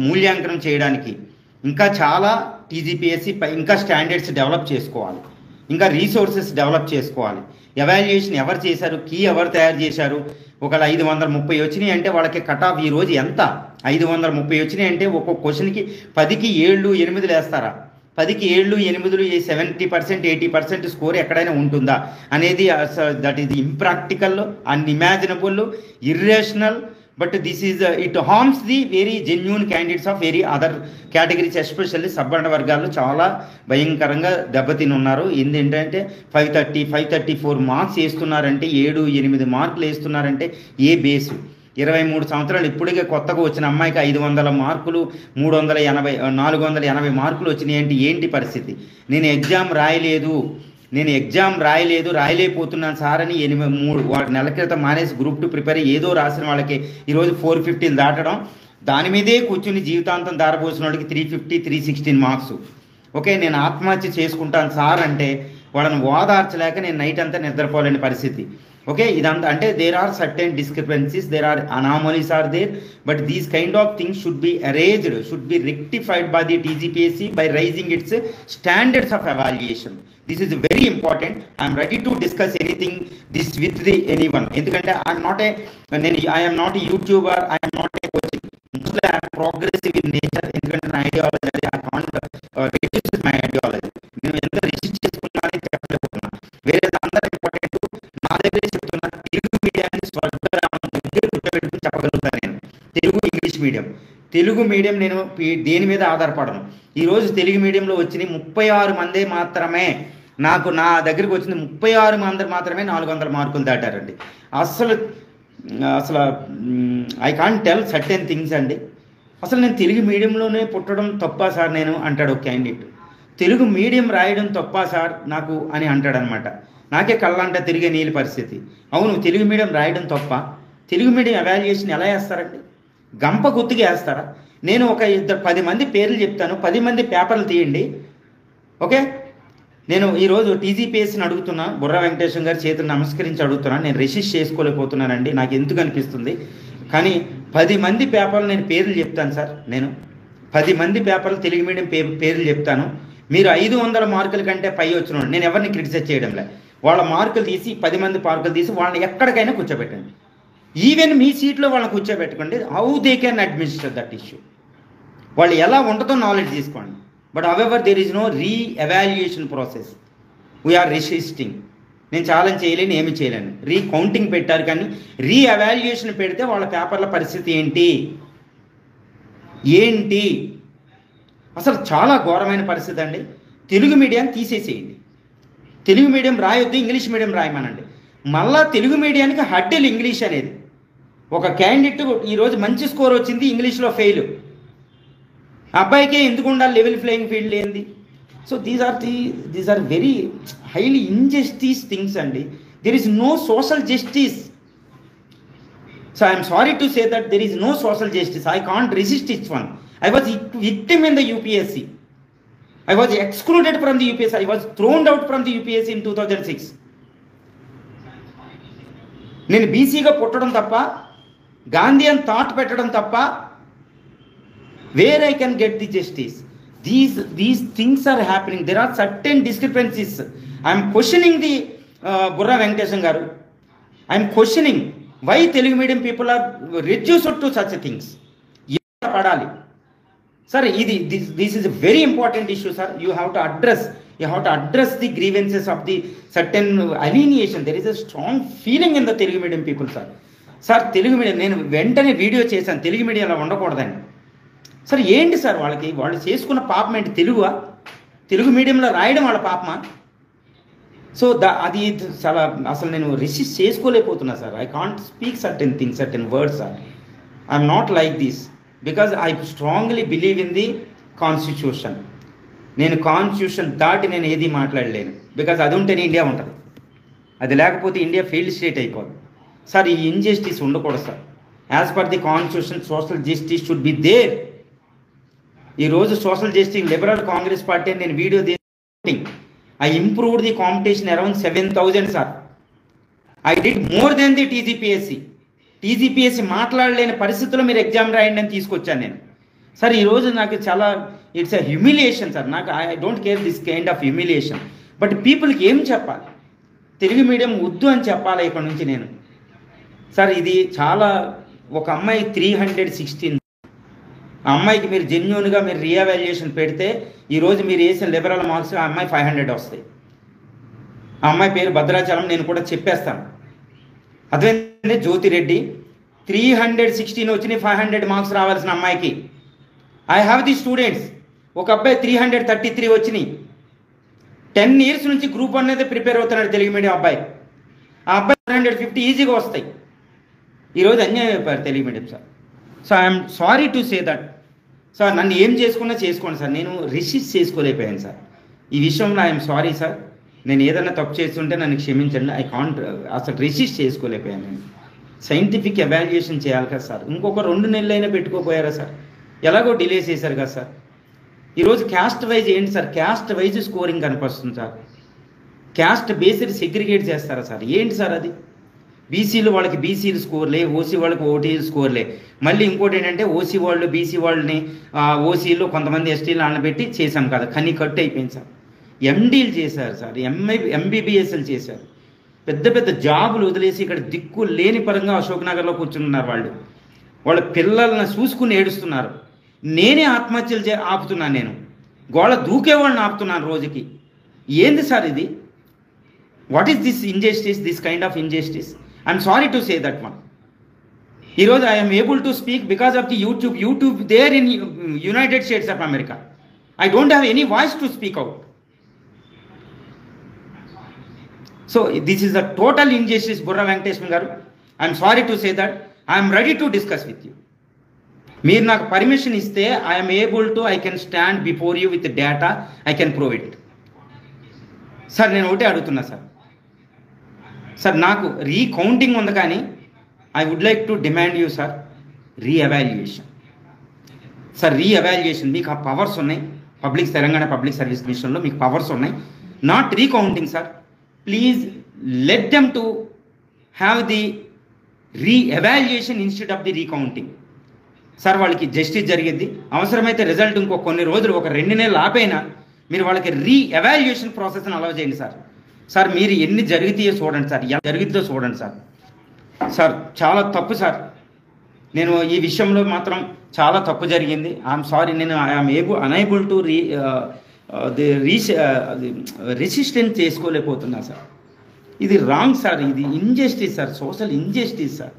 మూల్యాంకనం చేయడానికి ఇంకా చాలా టీజీపీఎస్సీ ఇంకా స్టాండర్డ్స్ డెవలప్ చేసుకోవాలి, ఇంకా రీసోర్సెస్ డెవలప్ చేసుకోవాలి. ఎవాల్యుయేషన్ ఎవరు చేశారు, కీ ఎవరు తయారు చేశారు. ఒకవేళ 530 వచ్చినాయి అంటే వాళ్ళకి కట్ ఆఫ్ ఈరోజు ఎంత, 530 వచ్చినాయి అంటే ఒక్కొక్క క్వశ్చన్కి 10కి 7, 8 వేస్తారా? 10కి 7, 8 70%, 80% స్కోర్ ఎక్కడైనా ఉంటుందా అనేది that is impractical, unimaginable, irrational. But this is it harms the very genuine candidates of very other categories, especially సబ్బండ వర్గాల్లో చాలా భయంకరంగా దెబ్బతిని ఉన్నారు. ఏంటంటే 534 మార్క్స్ వేస్తున్నారంటే, 7, 8 మార్కులు వేస్తున్నారంటే ఏ బేసు? 23 సంవత్సరాలు ఇప్పటికే కొత్తగా వచ్చిన అమ్మాయికి 500 మార్కులు, 480 మార్కులు వచ్చినాయి అంటే ఏంటి పరిస్థితి? నేను ఎగ్జామ్ రాయలేకపోతున్నాను సార్ అని 3 నెలల క్రితం మానేసి గ్రూప్ 2 ప్రిపేర్ ఏదో రాసిన వాళ్ళకి ఈరోజు 450 దాటడం, దాని మీదే కూర్చుని జీవితాంతం దారపోసిన వాళ్ళకి 350, 316 మార్క్స్. ఓకే, నేను ఆత్మహత్య చేసుకుంటాను సార్ అంటే వాళ్ళని ఓదార్చలేక నేను నైట్ అంతా నిద్రపోలేని పరిస్థితి. ఓకే, ఇదంతా అంటే there are certain discrepancies, there are anomalies are there, but these kind of things should be arranged, should be rectified by the TGPSC by raising its standards of evaluation. This is very important. I am ready to discuss anything this with anyone. ఎందుకంటే I am not a YouTuber, I am not a coach. Mostly I am progressive in nature. ఎందుకంటే నా ideology I can't reduce my ideology. నేను ఎంత receive చేసుకున్నానని చెప్పలేకపోతున్నా. వేరే అందరూ important నా దగ్గర చెప్తున్నా. తెలుగు మీడియాన్ని స్వర్గరామం దగ్గర కూర్చోబెట్టుకుని చెప్పగలుగుతాను నేను. తెలుగు మీడియం నేను దేని మీద ఆధారపడను. ఈరోజు తెలుగు మీడియంలో వచ్చిన 36 మందే మాత్రమే నా దగ్గరికి వచ్చింది 36 మంది మాత్రమే 400 మార్కులు దాటారండి. అసలు I can't tell certain things అండి. అసలు నేను తెలుగు మీడియంలోనే పుట్టడం తప్పా సార్ నేను అంటాడు ఒక క్యాండిడేట్. తెలుగు మీడియం రాయడం తప్పా సార్ నాకు అని అంటాడనమాట. నాకే కళ్ళంట తిరిగే నీళ్ళ పరిస్థితి. అవును, తెలుగు మీడియం రాయడం తప్ప? తెలుగు మీడియం ఎవాల్యుయేషన్ ఎలా వేస్తారండి? గంప గుర్తుగా వేస్తారా? నేను ఒక 10 మంది పేర్లు చెప్తాను, 10 మంది పేపర్లు తీయండి. ఓకే, నేను ఈరోజు టీజీపీఎస్సీని అడుగుతున్నా, బుర్రా వెంకటేశ్వర గారి చేతులు నమస్కరించి అడుగుతున్నాను. నేను రెసిస్ట్ చేసుకోలేకపోతున్నానండి, నాకు ఎందుకు అనిపిస్తుంది. కానీ 10 మంది పేపర్లు నేను పేర్లు చెప్తాను సార్. నేను 10 మంది పేపర్లు తెలుగు మీడియం పేర్లు చెప్తాను. మీరు 500 మార్కుల కంటే పై వచ్చిన నేను ఎవరిని క్రిటిసైజ్ చేయడం లేదు. వాళ్ళ మార్కులు తీసి 10 మంది మార్కులు తీసి వాళ్ళని ఎక్కడికైనా కూర్చోబెట్టండి. ఈవెన్ మీ సీట్లో వాళ్ళని కూర్చోబెట్టుకోండి. How they can administer that issue, వాళ్ళు ఎలా ఉంటుందో నాలెడ్జ్ తీసుకోండి. But however there is no re-evaluation process. We're resisting. నేను ఛాలెంజ్ చేయలేను, ఏమి చేయలేను. కౌంటింగ్ పెట్టారు కానీ రీ-ఎవాల్యుయేషన్ పెడితే వాళ్ళ పేపర్ల పరిస్థితి ఏంటి అసలు చాలా ఘోరమైన పరిస్థితి అండి. తెలుగు మీడియాన్ని తీసేసేయండి. తెలుగు మీడియం రాయొద్దు, ఇంగ్లీష్ మీడియం రాయమనండి. మళ్ళా తెలుగు మీడియానికి హడ్డెల్ ఇంగ్లీష్ అనేది. ఒక క్యాండిడేట్ ఈరోజు మంచి స్కోర్ వచ్చింది, ఇంగ్లీష్లో ఫెయిల్. అబ్బాయికే ఎందుకు ఉండాలి లెవెల్ ఫ్లేయింగ్ ఫీల్డ్ ఏంది? So these are very highly injustice things అండి. There is no social justice. So I'm sorry to say that there is no social justice. I can't resist it one. I was victim in the UPSC. I was excluded from the UPSC. I was thrown out from the UPSC in 2006. నేను బీసీగా పుట్టడం తప్ప, Gandhian thought పెట్టడం తప్ప, where I can get the justice? These things are happening. There are certain discrepancies. I am questioning the Burra Venkateshan garu. I am questioning why Telugu medium people are reduced to such things. పడాలి sir. this is a very important issue, sir. You have to address the grievances of the certain alienation. There is a strong feeling in the Telugu medium people, sir. Sir Telugu medium నేను వెంటనే video చేశాను, Telugu medium అలా ఉండకూడదని. Sir ఏంటి sir వాళ్ళు చేసుకున్న పాపం ఏంటి? తెలుగు మీడియంలో రాయడం వాళ్ళ పాపమా? సో అది చాలా అసలు నేను రిసీవ్ చేసుకోలేకపోతున్నా sir. I can't speak certain things, certain words, sir. I'm not like this because I strongly believe in the constitution. నేను కాన్స్టిట్యూషన్ దాటి నేను ఏది మాట్లాడలేను. బికాజ్ అది ఉంటేనే ఇండియా ఉంటుంది, అది లేకపోతే ఇండియా ఫెయిల్డ్ స్టేట్ అయిపోదు. సార్ ఈ ఇన్జస్టిస్ ఉండకూడదు sir. As per the constitution social justice should be there. ఈరోజు social justice liberal Congress party నేను video I improved the competition around 7,000 sir. I did more than the TGPSC మాట్లాడలేని పరిస్థితుల్లో మీరు exam రాయండి అని తీసుకొచ్చాను నేను. సార్ ఈరోజు నాకు చాలా ఇట్స్ ఎ హ్యూమిలియేషన్ సార్. నాకు I don't care this kind of humiliation. But పీపుల్కి ఏం చెప్పాలి? తెలుగు మీడియం వద్దు అని చెప్పాలి ఇక్కడ నుంచి నేను. సార్ ఇది చాలా, ఒక అమ్మాయి 316, ఆ అమ్మాయికి మీరు జెన్యూన్గా మీరు రీఎవాల్యుయేషన్ పెడితే ఈరోజు మీరు వేసిన లిబరల్ మార్క్స్ ఆ అమ్మాయి 500 వస్తాయి. ఆ అమ్మాయి పేరు భద్రాచలం, నేను కూడా చెప్పేస్తాను. అదే జ్యోతిరెడ్డి 316 వచ్చినాయి, 500 మార్క్స్ రావాల్సిన అమ్మాయికి. I have the students. ఒక అబ్బాయి 333 వచ్చినాయి. 10 years నుంచి గ్రూప్ 1 అనేది ప్రిపేర్ అవుతున్నాడు తెలుగు మీడియం అబ్బాయి. ఆ అబ్బాయి 150 ఈజీగా వస్తాయి. ఈరోజు అన్యాయం అయిపోయారు Telugu medium sir. So I'm sorry to say that sir. నన్ను ఏం చేసుకున్నా చేసుకోండి సార్, నేను రిసిస్ట్ చేసుకోలేకపోయాను సార్. ఈ విషయంలో ఐఎమ్ సారీ సార్. నేను ఏదైనా తప్పు చేస్తుంటే నన్ను క్షమించండి. ఐ కాంట్, అసలు రెసిస్ట్ చేసుకోలేకపోయాను. నేను సైంటిఫిక్ ఎవాల్యుయేషన్ చేయాలి కదా సార్. ఇంకొక 2 నెలలైనా పెట్టుకోపోయారా సార్? ఎలాగో డిలే చేశారు కదా సార్. ఈరోజు క్యాస్ట్ వైజ్ ఏంటి సార్? క్యాస్ట్ వైజ్ స్కోరింగ్ కనిపిస్తుంది సార్. క్యాస్ట్ బేస్డ్ సెగ్రిగేట్ చేస్తారా సార్? ఏంటి సార్ అది? బీసీలు వాళ్ళకి బీసీలు స్కోర్లే, ఓసీ వాళ్ళకి ఓటీ స్కోర్లే. మళ్ళీ ఇంకోటి ఏంటంటే ఓసీ వాళ్ళు బీసీ వాళ్ళని ఓసీలు కొంతమంది ఎస్టీలు ఆనబెట్టి చేశాం కదా, కనీ కట్టు అయిపోయింది సార్. ఎండీలు చేశారు సార్, ఎంబీబీఎస్లు చేశారు. పెద్ద పెద్ద జాబులు వదిలేసి ఇక్కడ దిక్కు లేని పరంగా అశోక్ నగర్లో కూర్చున్నారు వాళ్ళు. వాళ్ళ పిల్లల్ని చూసుకుని ఏడుస్తున్నారు. నేనే ఆత్మహత్యలు ఆపుతున్నాను. నేను గోళ దూకేవాళ్ళని ఆపుతున్నాను రోజుకి. ఏంది సార్ ఇది? What is this injustice, this kind of injustice? I'm sorry to say that one. ఈరోజు I'm able to speak because of the YouTube there in United States of America. I don't have any voice to speak out. So this is the total injustice Burra Venkateswara గారు. I'm sorry to say that. I'm ready to discuss with you. మీరు నాకు permission ఇస్తే I'm able to, I can stand before you with data, I can prove it. Sir నేను ఒకటే అడుగుతున్నా sir. Sir నాకు recounting ఉంది, కానీ I would like to demand you sir reevaluation. Sir reevaluation, మీకు ఆ పవర్స్ ఉన్నాయి. తెలంగాణ పబ్లిక్ సర్వీస్ కమిషన్లో మీకు పవర్స్ ఉన్నాయి. Not recounting sir. Please let them to have the re-evaluation instead of the recounting. Sir వాళ్ళకి జస్టిస్ జరిగింది. అవసరమైతే రిజల్ట్ ఇంకో కొన్ని రోజులు, ఒక 2 నెలలు ఆపైనా మీరు వాళ్ళకి రీఎవాల్యుయేషన్ ప్రాసెస్ని అలౌ చేయండి సార్. సార్ మీరు ఎన్ని జరుగుతాయో చూడండి సార్, ఎలా జరుగుతుందో చూడండి సార్. సార్ చాలా తప్పు సార్. నేను ఈ విషయంలో మాత్రం చాలా తప్పు జరిగింది. I'm sorry. నేను ఐఎమ్ అనైబుల్ టు రెసిస్టెన్స్ చేసుకోలేకపోతున్నా సార్. ఇది రాంగ్ సార్. ఇది injustice sir, social injustice sir.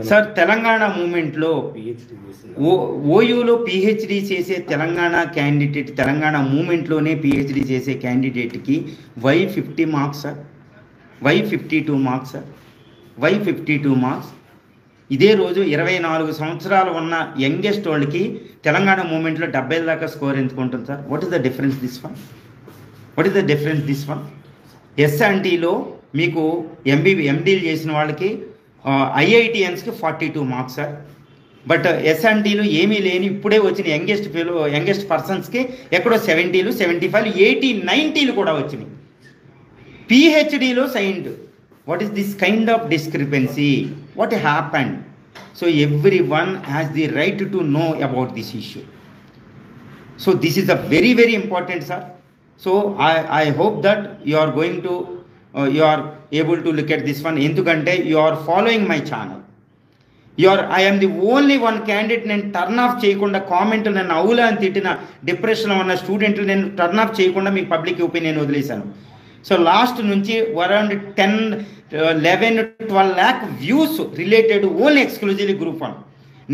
Sir Telangana మూమెంట్లో ఓయూలో పిహెచ్డి చేసే తెలంగాణ క్యాండిడేట్, తెలంగాణ మూమెంట్లోనే పిహెచ్డి చేసే క్యాండిడేట్కి why 50 marks sir? Why 52 marks sir? Why 52 marks? ఇదే రోజు 24 సంవత్సరాలు ఉన్న యంగెస్ట్ వాళ్ళకి తెలంగాణ మూమెంట్లో 70 దాకా స్కోర్ ఎందుకుంటుంది sir? What is the difference this one? What is the difference this one? ఎస్ఎన్టీలో మీకు ఎండీలు చేసిన వాళ్ళకి ఐఐటిఎన్స్కి 42 మార్క్స్ సార్. బట్ ఎస్ఎన్టీలు ఏమీ లేని ఇప్పుడే వచ్చిన యంగెస్ట్ పర్సన్స్కి ఎక్కడో 70లు 75లు 80 90లు కూడా వచ్చినాయి. పిహెచ్డిలో signed. What is this kind of discrepancy? What happened? So everyone has the right to know about this issue. So this is a very very important sir. So I hope that you are going to you are able to look at this one. ఎందుకంటే you are following my channel. I am the only one candidate నేను turn off చేయకుండా, comment నన్ను అవులా అని తిట్టిన డిప్రెషన్లో ఉన్న స్టూడెంట్లు నేను టర్న్ ఆఫ్ చేయకుండా మీకు పబ్లిక్ ఒపీనియన్ వదిలేశాను. సో లాస్ట్ నుంచి around 10, 11, 12 lakh views related only exclusively group 1.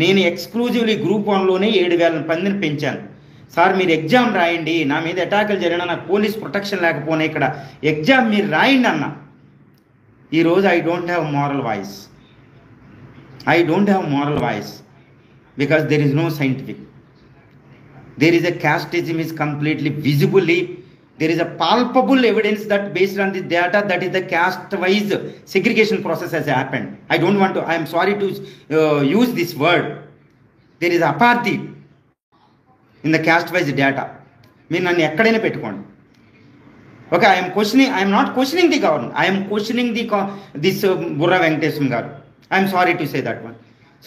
నేను ఎక్స్క్లూజివ్లీ గ్రూప్ 1లోనే 7,000 మందిని పెంచాను. సార్ మీరు ఎగ్జామ్ రాయండి, నా మీద అటాకులు జరిగినా నాకు పోలీస్ ప్రొటెక్షన్ లేకపోయినా ఇక్కడ ఎగ్జామ్ మీరు రాయండి అన్న. ఈరోజు I don't have moral voice. Because there is no scientific. There is a casteism is completely visibly, there is a palpable evidence that based on the data that is the caste wise segregation process has happened. I am sorry to use this word. There is apartheid in the caste wise data. మీరు నన్ను ఎక్కడైనా పెట్టుకోండి. Okay, I'm not questioning the government. I'm questioning this Burra Venkateswara గారు. I'm sorry to say that one.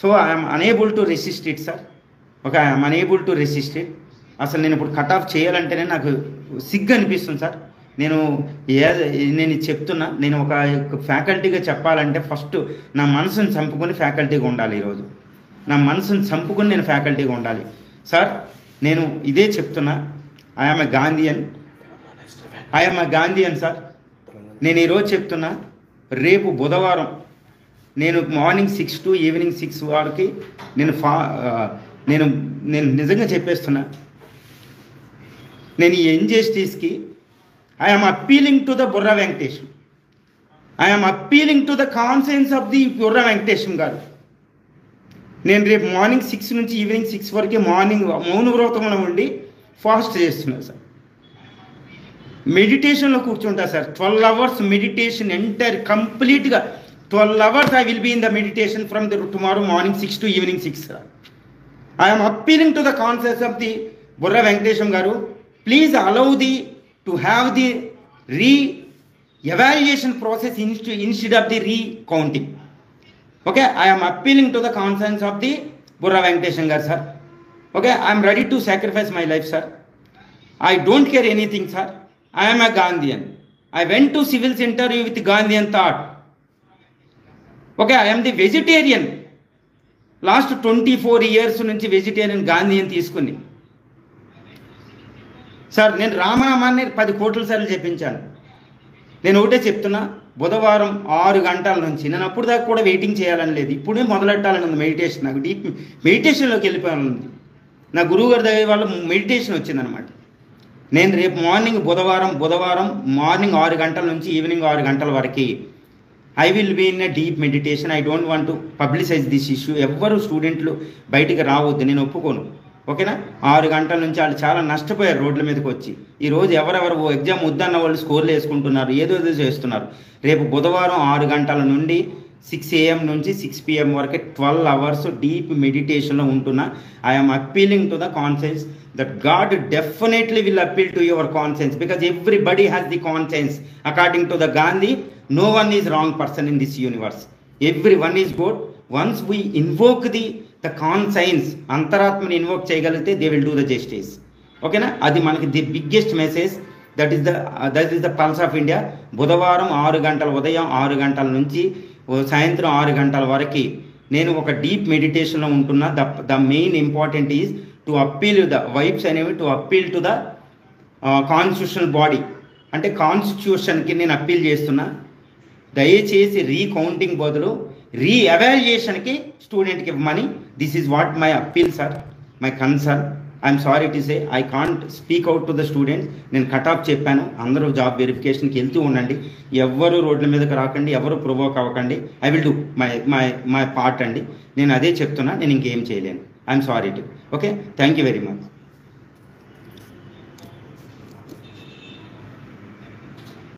So I'm unable to resist it sir. Okay, I'm unable to resist it. అసలు నేను ఇప్పుడు cut off చేయాలంటేనే నాకు సిగ్గు అనిపిస్తుంది సార్. నేను చెప్తున్నా, నేను ఒక ఫ్యాకల్టీగా చెప్పాలంటే ఫస్ట్ నా మనసుని చంపుకొని ఫ్యాకల్టీగా ఉండాలి. ఈరోజు నా మనసుని చంపుకొని నేను ఫ్యాకల్టీగా ఉండాలి సార్. నేను ఇదే చెప్తున్నా, ఐఎమ్ ఏ గాంధీయన్ సార్. నేను ఈరోజు చెప్తున్నా, రేపు బుధవారం నేను మార్నింగ్ 6 to ఈవినింగ్ 6 వరకు నేను నిజంగా చెప్పేస్తున్నా, నేను ఈ ఇంజస్టిస్కి I'm appealing to the Burra Venkatesham. I'm appealing to the conscience of the Burra Venkatesham garu. నేను రేపు మార్నింగ్ 6 నుంచి ఈవినింగ్ 6 వరకు మార్నింగ్ మౌన వ్రతంలో ఉండి ఫాస్ట్ చేస్తున్నాను సార్. మెడిటేషన్లో కూర్చుంటా సార్. 12 hours మెడిటేషన్, ఎంటైర్ కంప్లీట్గా 12 hours I will be in the meditation from the tomorrow morning 6 to evening 6. I am appealing to the conscience of the Burra Venkatesham Garu. Please allow to have the re-evaluation process instead of the recounting. Okay, I am appealing to the conscience of the Burra Venkatesham Garu, sir. Okay, I am ready to sacrifice my life, sir. I don't care anything, sir. I am a Gandhian. I went to civil interview with Gandhian thought. Okay, I am the vegetarian. Last 24 years నుంచి vegetarian Gandhi అని తీసుకుని sir, నేను రామనామాన్ని 10 కోట్ల సార్లు చెప్పించాను. నేను ఒకటే చెప్తున్నా, బుధవారం 6 గంటల నుంచి నేను అప్పుడు దాకా కూడా వెయిటింగ్ చేయాలని లేదు, ఇప్పుడే మొదలెట్టాలని ఉంది మెడిటేషన్. నాకు డీప్ మెడిటేషన్లోకి వెళ్ళిపోయాలని ఉంది. నా గురువు గారి దగ్గర వాళ్ళ మెడిటేషన్ వచ్చిందనమాట. నేను రేపు బుధవారం మార్నింగ్ 6 గంటల నుంచి ఈవినింగ్ 6 గంటల వరకు I will be in a deep meditation. I don't want to publicize this issue. ఎవ్వరు స్టూడెంట్లు బయటికి రావద్దు, నేను ఒప్పుకోను. ఓకేనా? 6 గంటల నుంచి వాళ్ళు చాలా నష్టపోయారు రోడ్ల మీదకి వచ్చి. ఈరోజు ఎవరెవరు ఎగ్జామ్ వద్దన్న వాళ్ళు స్కోర్లు వేసుకుంటున్నారు, ఏదో చేస్తున్నారు. రేపు బుధవారం 6 గంటల నుండి 6 AM నుంచి 6 PM వరకు 12 hours డీప్ మెడిటేషన్లో ఉంటున్నా. I'm appealing to the conscience that God definitely will appeal to your conscience, because everybody has the conscience. According to the Gandhi, no one is wrong person in this universe. Everyone is good. Once we invoke the conscience, antaratmani invoke cheyagalite, they will do the justice. Okay na? Adi manaki the biggest message. That is the pulse of India. బుధవారం 6 గంటల ఉదయం 6 గంటల నుంచి సాయంత్రం 6 గంటల వరకు నేను ఒక డీప్ మెడిటేషన్లో ఉంటున్నా. The main important is to appeal the vibes అనేవి, to appeal to the constitutional body, అంటే కాన్స్టిట్యూషన్కి నేను అప్పీల్ చేస్తున్నా. దయచేసి రీకౌంటింగ్ బదులు రీఎవాల్యుయేషన్కి స్టూడెంట్కి ఇవ్వమని. This is what my appeal sir, my concern. I'm sorry to say I can't speak out to the students. నేను కట్ ఆఫ్ చెప్పాను. అందరూ జాబ్ వెరిఫికేషన్కి వెళ్తూ ఉండండి. ఎవరు రోడ్ల మీదకి రాకండి, ఎవరు ప్రొవోక్ అవ్వకండి. I will do my part అండి. నేను అదే చెప్తున్నా, నేను ఇంకేం చేయలేను. I'm sorry to. Okay, thank you very much.